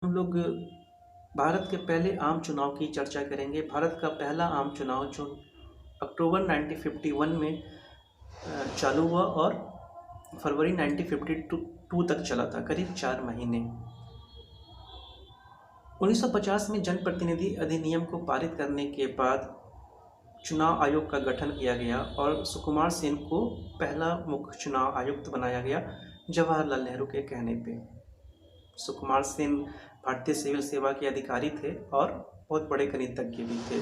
हम लोग भारत के पहले आम चुनाव की चर्चा करेंगे। भारत का पहला आम चुनाव जो अक्टूबर 1951 में चालू हुआ और फरवरी 1952 तक चला था, करीब 4 महीने। 1950 में जनप्रतिनिधि अधिनियम को पारित करने के बाद चुनाव आयोग का गठन किया गया और सुकुमार सेन को पहला मुख्य चुनाव आयुक्त बनाया गया जवाहरलाल नेहरू के कहने पे। सुकुमार सेन भारतीय सिविल सेवा के अधिकारी थे और बहुत बड़े गणितज्ञ भी थे।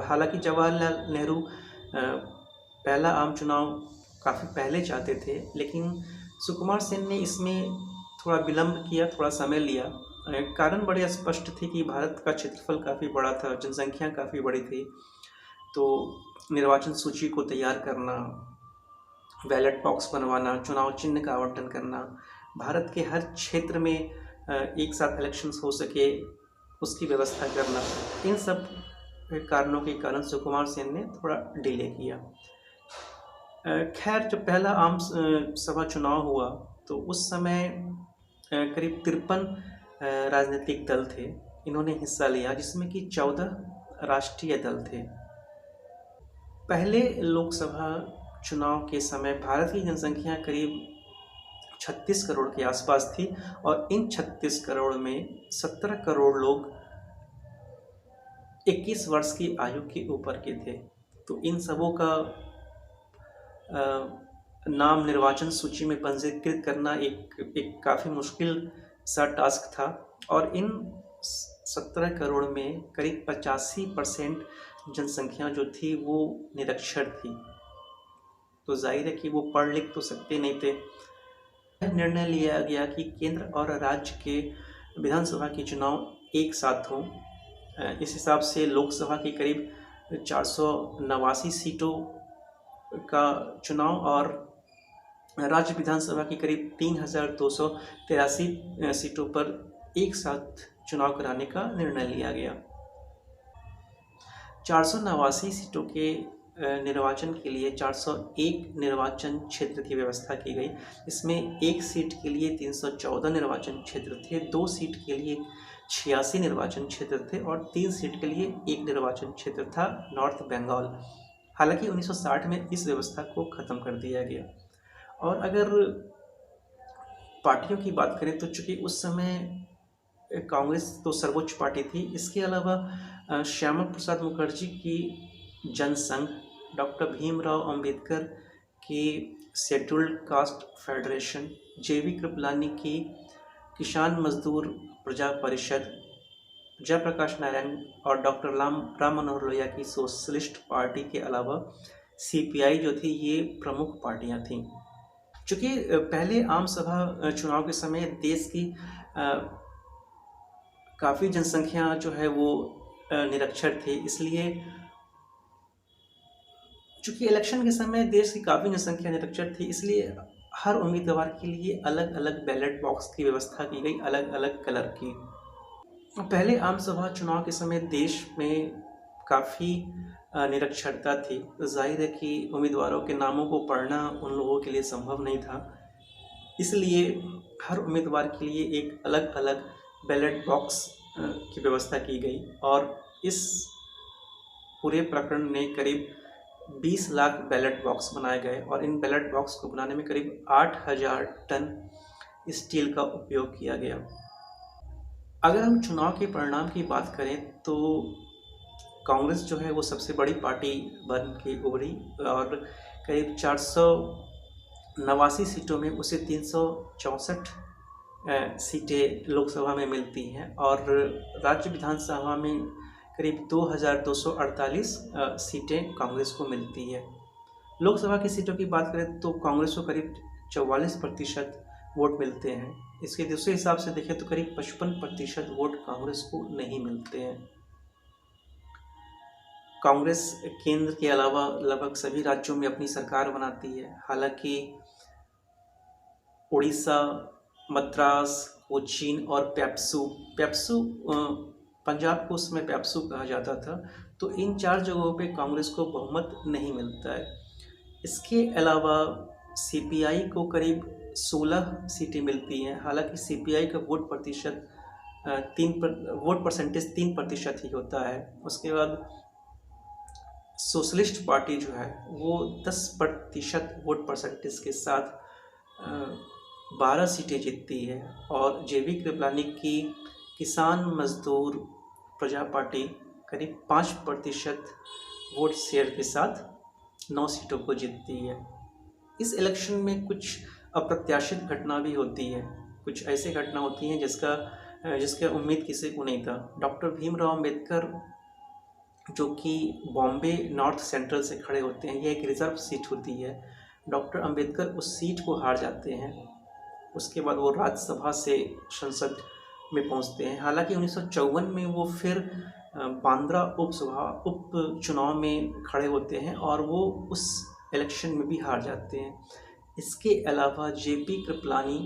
हालांकि जवाहरलाल नेहरू पहला आम चुनाव काफ़ी पहले चाहते थे, लेकिन सुकुमार सेन ने इसमें थोड़ा विलम्ब किया, थोड़ा समय लिया। कारण बड़े स्पष्ट थे कि भारत का क्षेत्रफल काफ़ी बड़ा था, जनसंख्या काफ़ी बड़ी थी, तो निर्वाचन सूची को तैयार करना, बैलेट बॉक्स बनवाना, चुनाव चिन्ह का आवंटन करना, भारत के हर क्षेत्र में एक साथ इलेक्शंस हो सके उसकी व्यवस्था करना, इन सब कारणों के कारण सुकुमार सेन ने थोड़ा डिले किया। खैर, जब पहला आम सभा चुनाव हुआ तो उस समय करीब 53 राजनीतिक दल थे, इन्होंने हिस्सा लिया, जिसमें कि 14 राष्ट्रीय दल थे। पहले लोकसभा चुनाव के समय भारत की जनसंख्या करीब 36 करोड़ के आसपास थी और इन 36 करोड़ में 17 करोड़ लोग 21 वर्ष की आयु के ऊपर के थे। तो इन सबों का नाम निर्वाचन सूची में पंजीकृत करना एक काफ़ी मुश्किल सा टास्क था और इन 17 करोड़ में करीब 85% जनसंख्या जो थी वो निरक्षर थी। तो जाहिर है कि वो पढ़ लिख तो सकते नहीं थे। निर्णय लिया गया कि केंद्र और राज्य के विधानसभा के चुनाव एक साथ हों। इस हिसाब से लोकसभा की करीब 489 सीटों का चुनाव और राज्य विधानसभा की करीब 3283 सीटों पर एक साथ चुनाव कराने का निर्णय लिया गया। 489 सीटों के निर्वाचन के लिए 401 निर्वाचन क्षेत्र की व्यवस्था की गई। इसमें एक सीट के लिए 314 निर्वाचन क्षेत्र थे, 2 सीट के लिए 86 निर्वाचन क्षेत्र थे और 3 सीट के लिए एक निर्वाचन क्षेत्र था नॉर्थ बंगाल। हालांकि 1960 में इस व्यवस्था को ख़त्म कर दिया गया। और अगर पार्टियों की बात करें तो चूँकि उस समय कांग्रेस तो सर्वोच्च पार्टी थी, इसके अलावा श्यामा प्रसाद मुखर्जी की जनसंघ, डॉक्टर भीमराव अंबेडकर की शेड्यूल्ड कास्ट फेडरेशन, जेवी कृपलानी की किसान मजदूर प्रजा परिषद, जयप्रकाश नारायण और डॉक्टर राम मनोहर लोहिया की सोशलिस्ट पार्टी के अलावा सीपीआई जो थी, ये प्रमुख पार्टियां थीं। चूँकि पहले आम सभा चुनाव के समय देश की काफ़ी जनसंख्या जो है वो निरक्षर थे, इसलिए चूँकि इलेक्शन के समय देश की काफ़ी जनसंख्या निरक्षर थी, इसलिए हर उम्मीदवार के लिए अलग अलग बैलेट बॉक्स की व्यवस्था की गई, अलग अलग कलर की। पहले आम सभा चुनाव के समय देश में काफ़ी निरक्षरता थी। जाहिर है कि उम्मीदवारों के नामों को पढ़ना उन लोगों के लिए संभव नहीं था, इसलिए हर उम्मीदवार के लिए एक अलग अलग बैलेट बॉक्स की व्यवस्था की गई और इस पूरे प्रकरण में करीब 20 लाख बैलेट बॉक्स बनाए गए और इन बैलेट बॉक्स को बनाने में करीब 8000 टन स्टील का उपयोग किया गया। अगर हम चुनाव के परिणाम की बात करें तो कांग्रेस जो है वो सबसे बड़ी पार्टी बन के उभरी और करीब 489 सीटों में उसे 364 सीटें लोकसभा में मिलती हैं और राज्य विधानसभा में करीब 2248 सीटें कांग्रेस को मिलती है। लोकसभा की सीटों की बात करें तो कांग्रेस को करीब 44% वोट मिलते हैं। इसके दूसरे हिसाब से देखें तो करीब 55% वोट कांग्रेस को नहीं मिलते हैं। कांग्रेस केंद्र के अलावा लगभग सभी राज्यों में अपनी सरकार बनाती है। हालांकि उड़ीसा, मद्रास, कोचीन और पेप्सू पंजाब को उस समय पेप्सू कहा जाता था, तो इन 4 जगहों पे कांग्रेस को बहुमत नहीं मिलता है। इसके अलावा सीपीआई को करीब 16 सीटें मिलती हैं। हालांकि सीपीआई का वोट परसेंटेज 3% ही होता है। उसके बाद सोशलिस्ट पार्टी जो है वो 10% वोट परसेंटेज के साथ 12 सीटें जीतती है। और जेवी कृपलानी की किसान मजदूर प्रजा पार्टी करीब 5% वोट शेयर के साथ 9 सीटों को जीतती है। इस इलेक्शन में कुछ अप्रत्याशित घटना भी होती है। कुछ ऐसी घटना होती हैं जिसका उम्मीद किसी को नहीं था। डॉक्टर भीमराव अंबेडकर जो कि बॉम्बे नॉर्थ सेंट्रल से खड़े होते हैं, यह एक रिजर्व सीट होती है। डॉक्टर अंबेडकर उस सीट को हार जाते हैं। उसके बाद वो राज्यसभा से संसद में पहुंचते हैं। हालांकि 1954 में वो फिर बांद्रा उपचुनाव में खड़े होते हैं और वो उस इलेक्शन में भी हार जाते हैं। इसके अलावा जेपी कृपलानी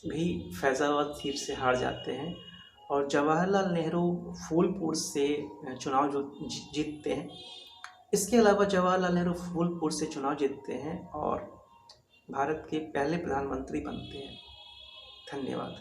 भी फैज़ाबाद सीट से हार जाते हैं और जवाहरलाल नेहरू फूलपुर से चुनाव जीतते हैं। इसके अलावा जवाहरलाल नेहरू फूलपुर से चुनाव जीतते हैं और भारत के पहले प्रधानमंत्री बनते हैं। धन्यवाद।